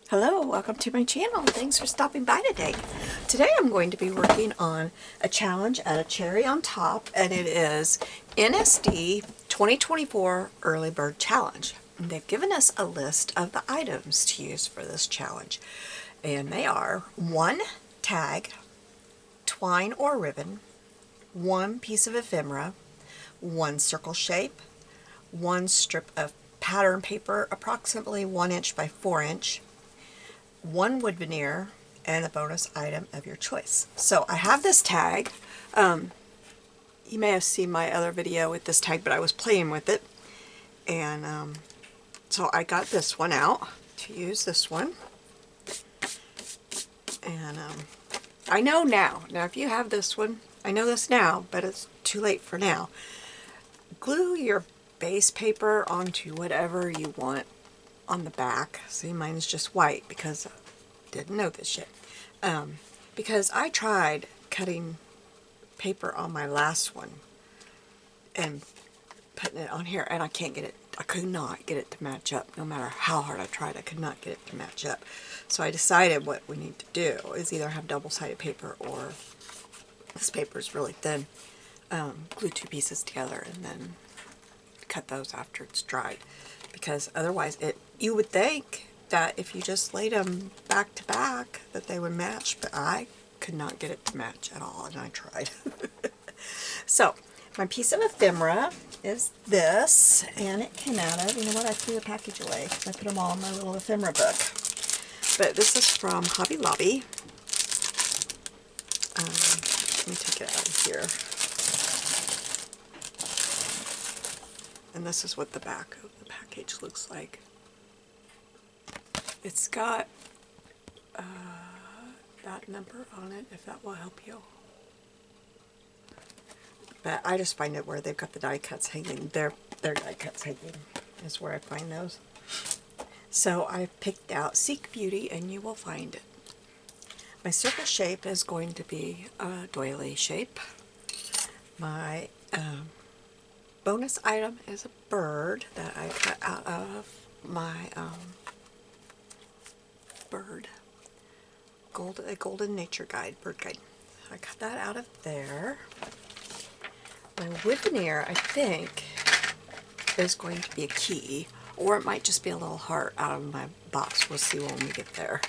Hello, welcome to my channel. Thanks for stopping by today. Today I'm going to be working on a challenge at a cherry on top, and it is NSD 2024 Early Bird Challenge. And they've given us a list of the items to use for this challenge, and they are 1 tag, twine or ribbon, 1 piece of ephemera, 1 circle shape, 1 strip of pattern paper approximately 1 inch by 4 inch, 1 wood veneer, and a bonus item of your choice. So I have this tag. You may have seen my other video with this tag, but I was playing with it. And so I got this one out to use this one. And I know now if you have this one, I know this now, but it's too late for now. Glue your base paper onto whatever you want on the back. See, mine's just white because I didn't know this yet. Because I tried cutting paper on my last one and putting it on here, and I can't get it. I could not get it to match up. No matter how hard I tried, I could not get it to match up. So I decided what we need to do is either have double-sided paper, or this paper is really thin, glue 2 pieces together and then cut those after it's dried. Because otherwise you would think that if you just laid them back to back that they would match, but I could not get it to match at all, and I tried. So my piece of ephemera is this, and it came out of, you know what, I threw the package away. I put them all in my little ephemera book. But this is from Hobby Lobby. Let me take it out of here. And this is what the back of the package looks like. It's got that number on it, if that will help you. But I just find it where they've got the die cuts hanging. Their die cuts hanging is where I find those. So I picked out Seek Beauty and You Will Find It. My circle shape is going to be a doily shape. My bonus item is a bird that I cut out of my Golden Nature Guide, bird guide. I cut that out of there. My wood veneer, I think, is going to be a key, or it might just be a little heart out of my box. We'll see when we get there.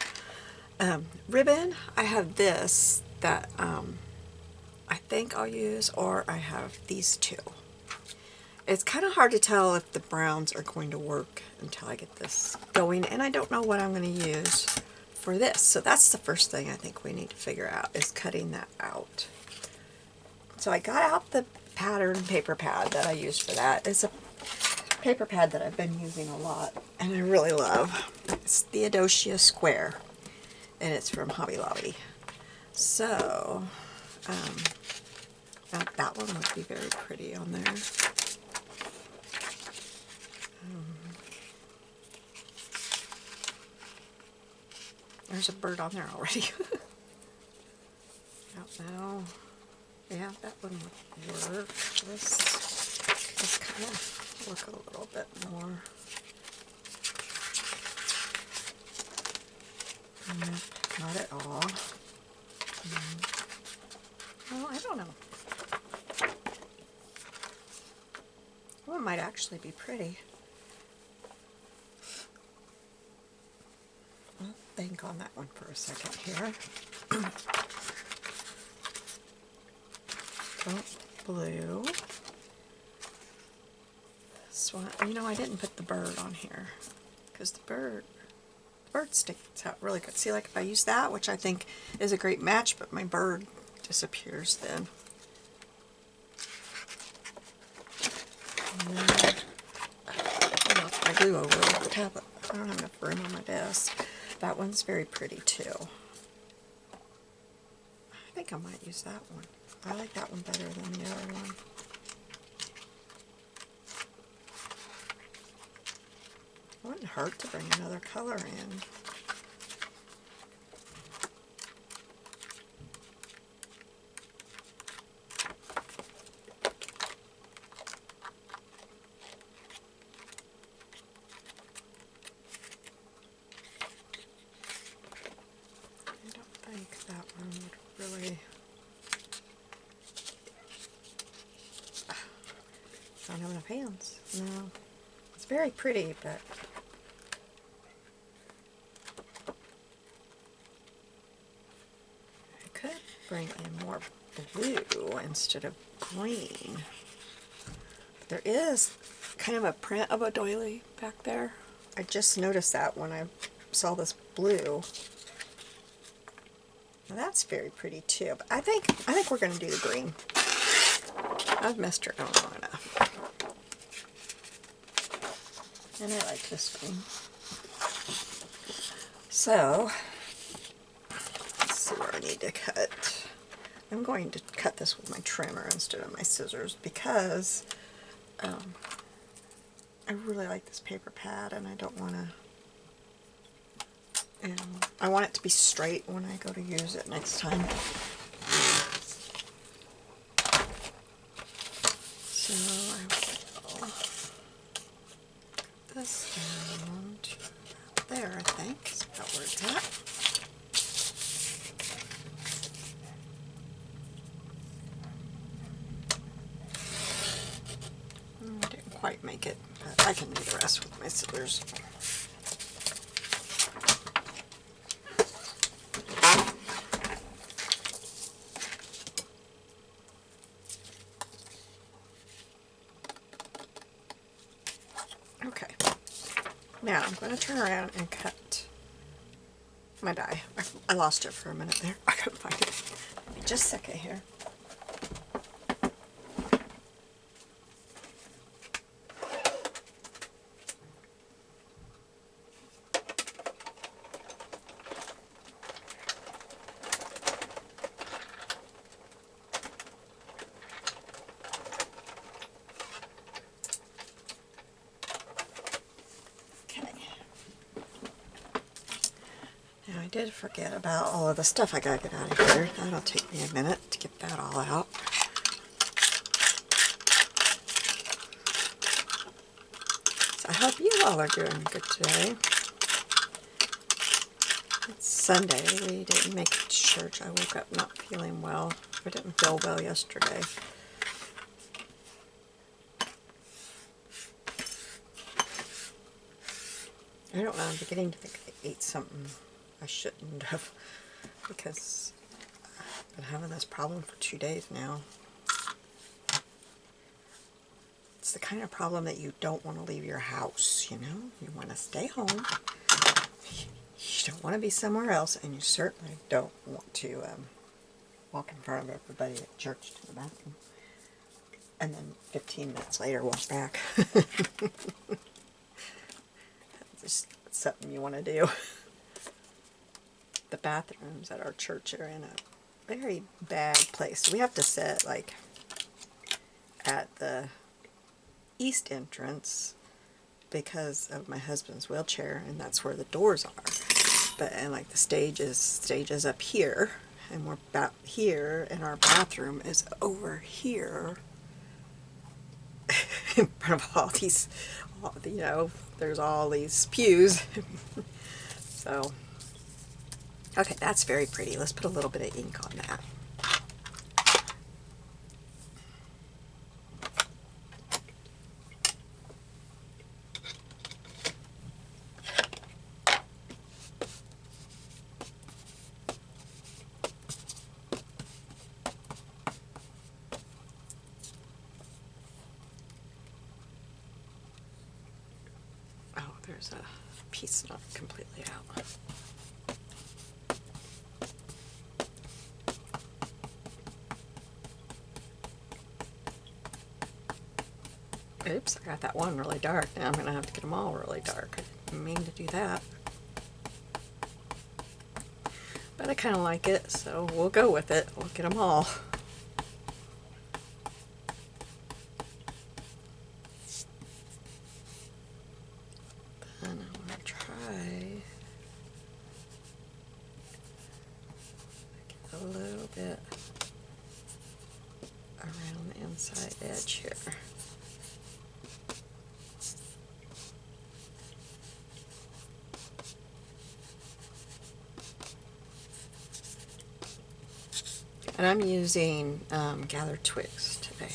Ribbon, I have this that I think I'll use, or I have these 2. It's kind of hard to tell if the browns are going to work until I get this going, and I don't know what I'm going to use for this. So that's the first thing I think we need to figure out, is cutting that out. So I got out the pattern paper pad that I used for that. It's a paper pad that I've been using a lot and I really love. It's Theodosia Square, and it's from Hobby Lobby. So that one would be very pretty on there. There's a bird on there already. I don't know. Yeah, that one would work. This kind of look a little bit more. Not at all. Well, I don't know. Well, it might actually be pretty. I'll think on that one for a second here. Blue. This one, you know, I didn't put the bird on here because the bird sticks out really good. See, like if I use that, which I think is a great match, but my bird disappears then. And then I knocked my glue over the tablet. I don't have enough room on my desk. That one's very pretty too. I think I might use that one. I like that one better than the other one. It wouldn't hurt to bring another color in. hands. No. It's very pretty, but I could bring in more blue instead of green. There is kind of a print of a doily back there. I just noticed that when I saw this blue. Now that's very pretty too. But I think we're going to do the green. I've messed around long enough. And I like this green. So, let's see where I need to cut. I'm going to cut this with my trimmer instead of my scissors because I really like this paper pad and I don't want to, and I want it to be straight when I go to use it next time. So I will put this down to about there, I think, is about where it's at. I didn't quite make it, but I can do the rest with my scissors. Okay, now I'm going to turn around and cut my die. I lost it for a minute there. I couldn't find it. Give me just a second here. I did forget about all of the stuff I gotta get out of here. That'll take me a minute to get that all out. So I hope you all are doing good today. It's Sunday. We didn't make it to church. I woke up not feeling well. I didn't feel well yesterday. I don't know. I'm beginning to think I ate something I shouldn't have, because I've been having this problem for 2 days now. It's the kind of problem that you don't want to leave your house, you know? You want to stay home. You don't want to be somewhere else, and you certainly don't want to walk in front of everybody at church to the bathroom. And then 15 minutes later walk back. Just something you want to do. The bathrooms at our church are in a very bad place. We have to sit like at the east entrance because of my husband's wheelchair, and that's where the doors are. But and like the stage is up here, and we're about here, and our bathroom is over here in front of all these, you know, there's all these pews. So. Okay, that's very pretty. Let's put a little bit of ink on that. Oh, there's a piece not completely out. Oops, I got that one really dark. Now I'm going to have to get them all really dark. I didn't mean to do that. But I kind of like it, so we'll go with it. We'll get them all. Then I want to try get a little bit around the inside edge here. And I'm using gathered twigs today.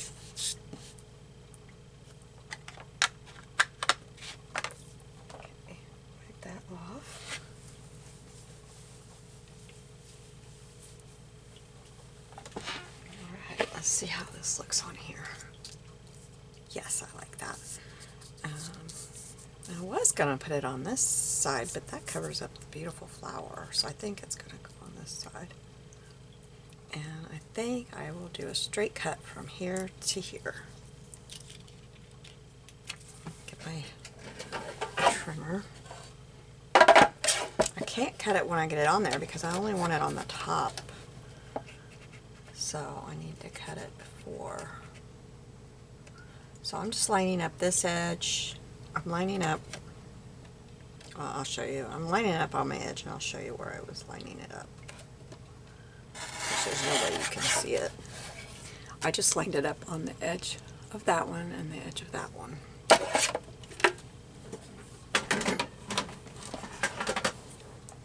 see how this looks on here. Yes, I like that. I was going to put it on this side, but that covers up the beautiful flower, so I think it's going to go on this side. And I think I will do a straight cut from here to here. Get my trimmer. I can't cut it when I get it on there because I only want it on the top. So I need to cut it before. So I'm just lining up this edge. I'm lining up, well, I'll show you. I'm lining it up on my edge, and I'll show you where I was lining it up. Because there's no way you can see it. I just lined it up on the edge of that one and the edge of that one.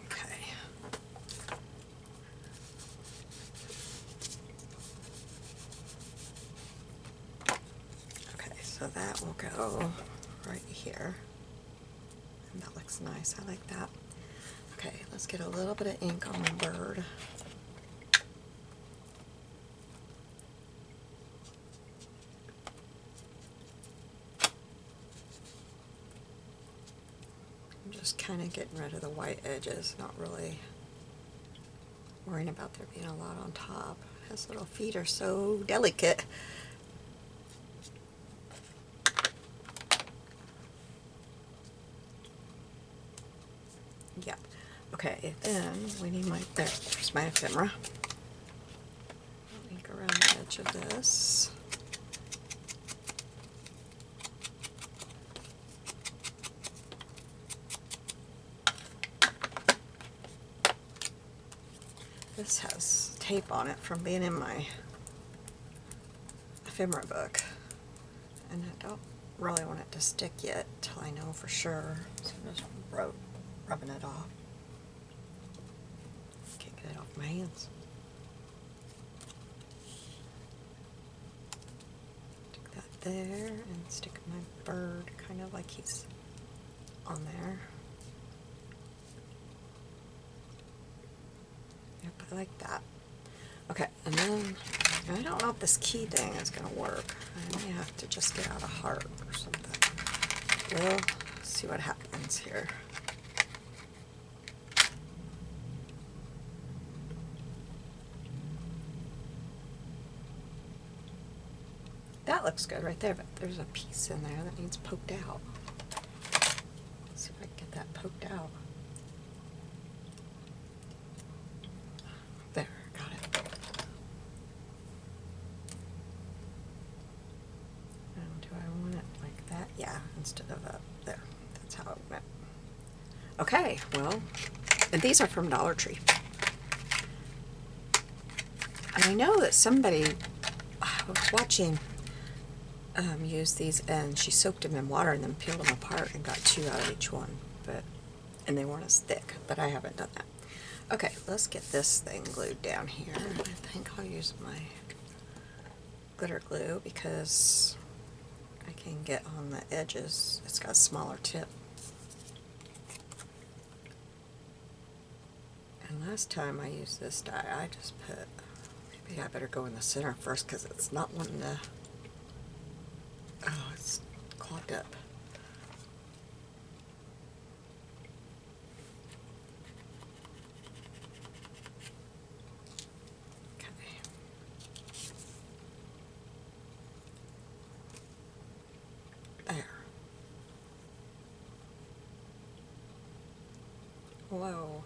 Okay. Okay, so that will go right here. And that looks nice. I like that. Okay, let's get a little bit of ink on my bird. I'm just kind of getting rid of the white edges, not really worrying about there being a lot on top. His little feet are so delicate. Yeah. Okay, then we need there's my ephemera. Ink around the edge of this. This has tape on it from being in my ephemera book, and I don't really want it to stick yet till I know for sure, so I'm just rubbing it off. Can't get it off my hands. Stick that there and stick my bird kind of like he's on there. Yep, I like that. Okay, and then I don't know if this key thing is going to work. I may have to just get out a heart or something. We'll see what happens here. That looks good right there, but there's a piece in there that needs poked out. Let's see if I can get that poked out. There, got it. And do I want it like that? Yeah, instead of up there. That's how it went. Okay, well, and these are from Dollar Tree. And I know that somebody, I was watching, use these, and she soaked them in water and then peeled them apart and got 2 out of each one, and they weren't as thick, but I haven't done that. Okay, let's get this thing glued down here. I think I'll use my glitter glue because I can get on the edges. It's got a smaller tip. And last time I used this dye, I just put, maybe I better go in the center first because it's not wanting to, oh, it's clogged up. There. Whoa.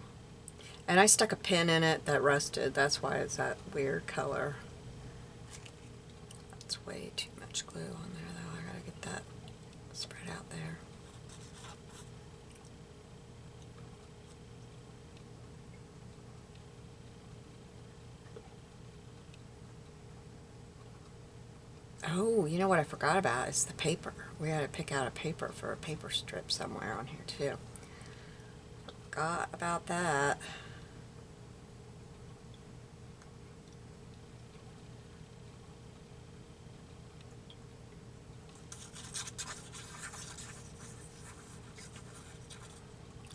And I stuck a pin in it that rusted. That's why it's that weird color. That's way too much glue on there though. I gotta get that spread out there. Oh, you know what I forgot about is the paper. We had to pick out a paper for a paper strip somewhere on here too. Forgot about that.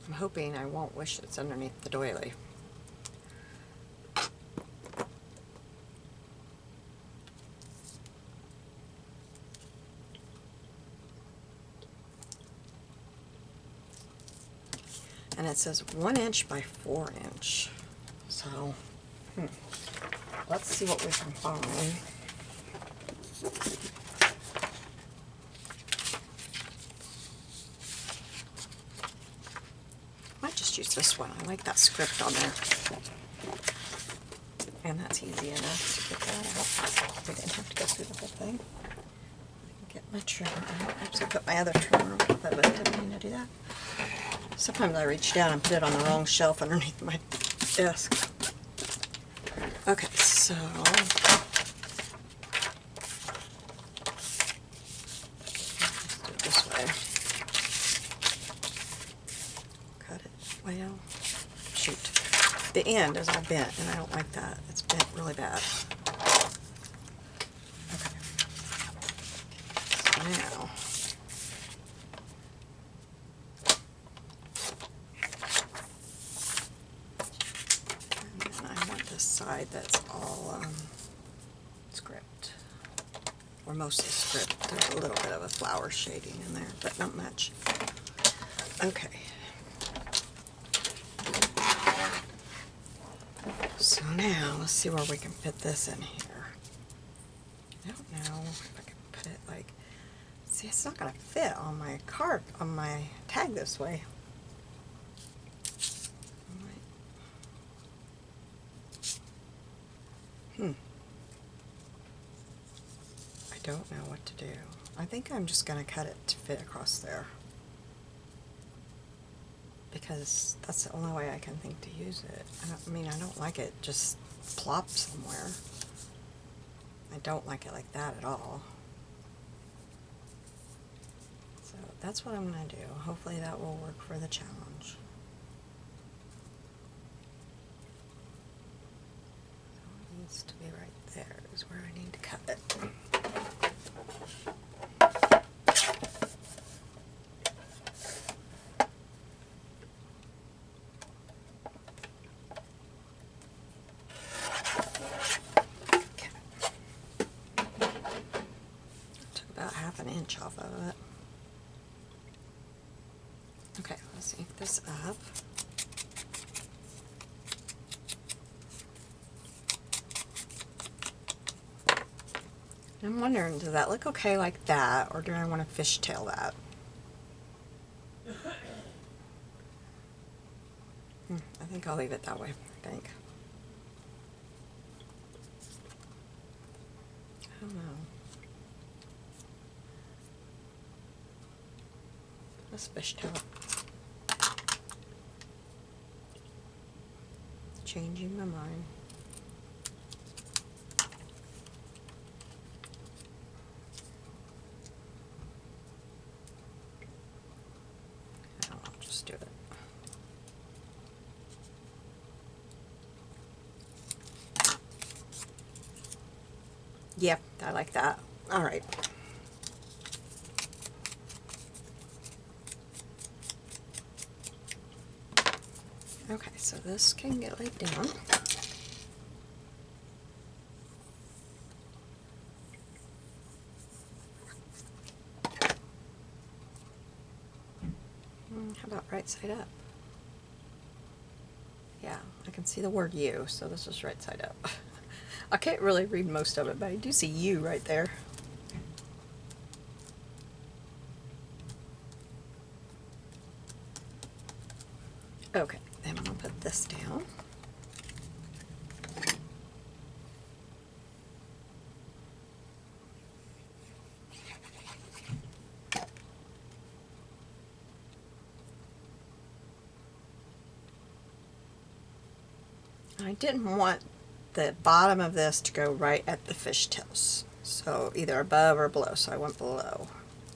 I'm hoping I won't wish it's underneath the doily. it says 1 inch by 4 inch. So, let's see what we can find. Might just use this one. I like that script on there. And that's easy enough to get that out. We didn't have to go through the whole thing. Get my trimmer out. Oops, I put my other trimmer on top of it. Didn't mean to do that. Sometimes I reach down and put it on the wrong shelf underneath my desk. Okay, so let's do it this way. Cut it. Well, shoot. The end is all bent, and I don't like that. It's bent really bad. Okay. So now, and then I want this side that's all script, or mostly script. There's a little bit of a flower shading in there, but not much. Okay. So now, let's see where we can fit this in here. I don't know if I can put it like, see, it's not going to fit on my card, on my tag this way. I don't know what to do. I think I'm just going to cut it to fit across there, because that's the only way I can think to use it. I don't like it just plop somewhere. I don't like it like that at all. So that's what I'm going to do. Hopefully that will work for the challenge. So it needs to be right there is where I need to cut it. An inch off of it. Okay, let's ink this up. I'm wondering, does that look okay like that, or do I want to fishtail that? I think I'll leave it that way, I think. I don't know. Let's fishtail it. Changing my mind. I'll just do it. Yep, I like that. All right. Okay, so this can get laid down. How about right side up? Yeah, I can see the word you, so this is right side up. I can't really read most of it, but I do see you right there. Okay, then I'm going to put this down. I didn't want the bottom of this to go right at the fishtails, so either above or below, so I went below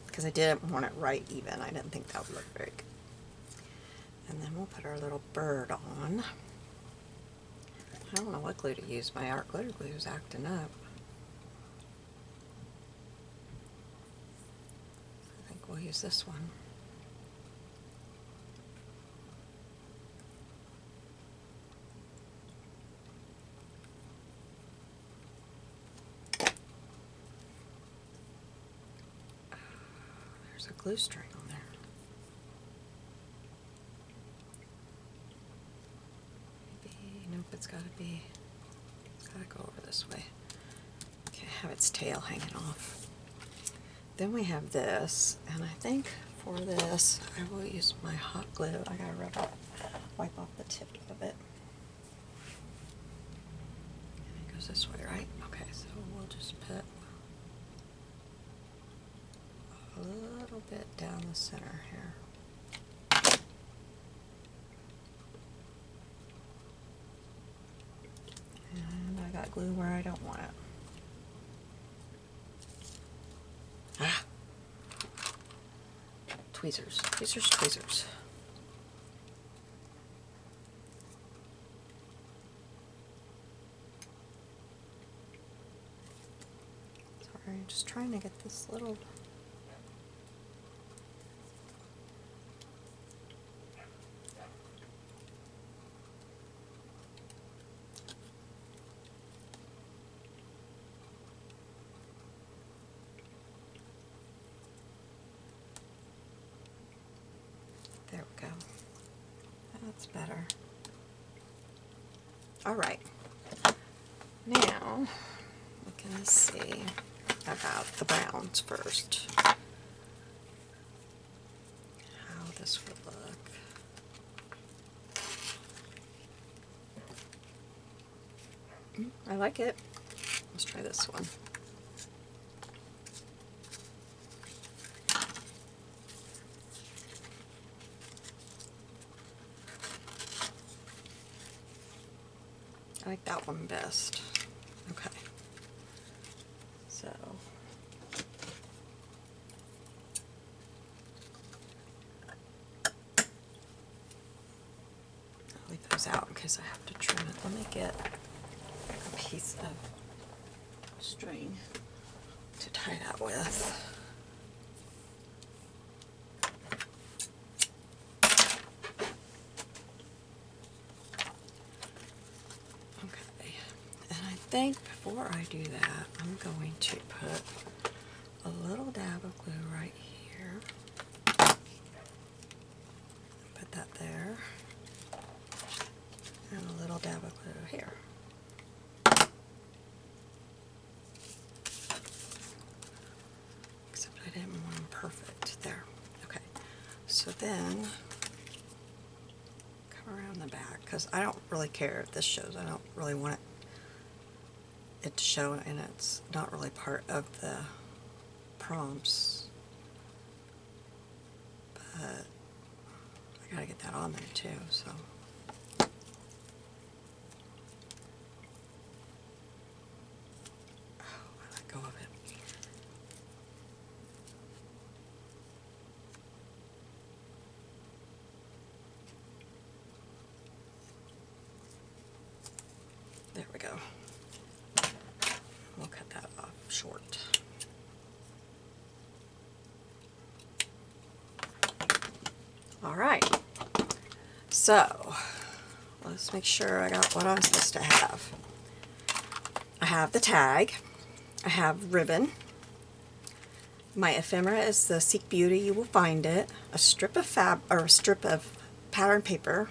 because I didn't want it right even. I didn't think that would look very good. And then we'll put our little bird on. I don't know what glue to use. My art glitter glue is acting up. I think we'll use this one. There's a glue string on there. it's gotta go over this way. Can't have its tail hanging off. Then we have this, and I think for this I will use my hot glue. I gotta wipe off the tip of it. And it goes this way, right? Okay, so we'll just put a little bit down the center here. And I got glue where I don't want it. Ah! Tweezers, tweezers, tweezers. Sorry, I'm just trying to get this little... There we go. That's better. All right. Now, we're going to see about the browns first. How this would look. I like it. Let's try this one. I like that one best. Okay. So I'll leave those out in case I have to trim it. Let me get a piece of string to tie that with. I think before I do that, I'm going to put a little dab of glue right here. Put that there. And a little dab of glue here. Except I didn't want them perfect. There. Okay. So then, come around the back, because I don't really care if this shows. I don't really want it to show, and it's not really part of the prompts, but I gotta get that on there too, so. Oh, I let go of it. There we go. We'll cut that off short. All right, so let's make sure I got what I'm supposed to have. I have the tag, I have ribbon, my ephemera is the Seek Beauty You Will Find It, a strip of pattern paper,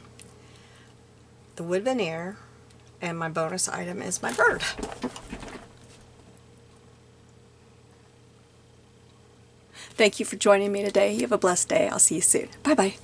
the wood veneer, and my bonus item is my bird. Thank you for joining me today. You have a blessed day. I'll see you soon. Bye-bye.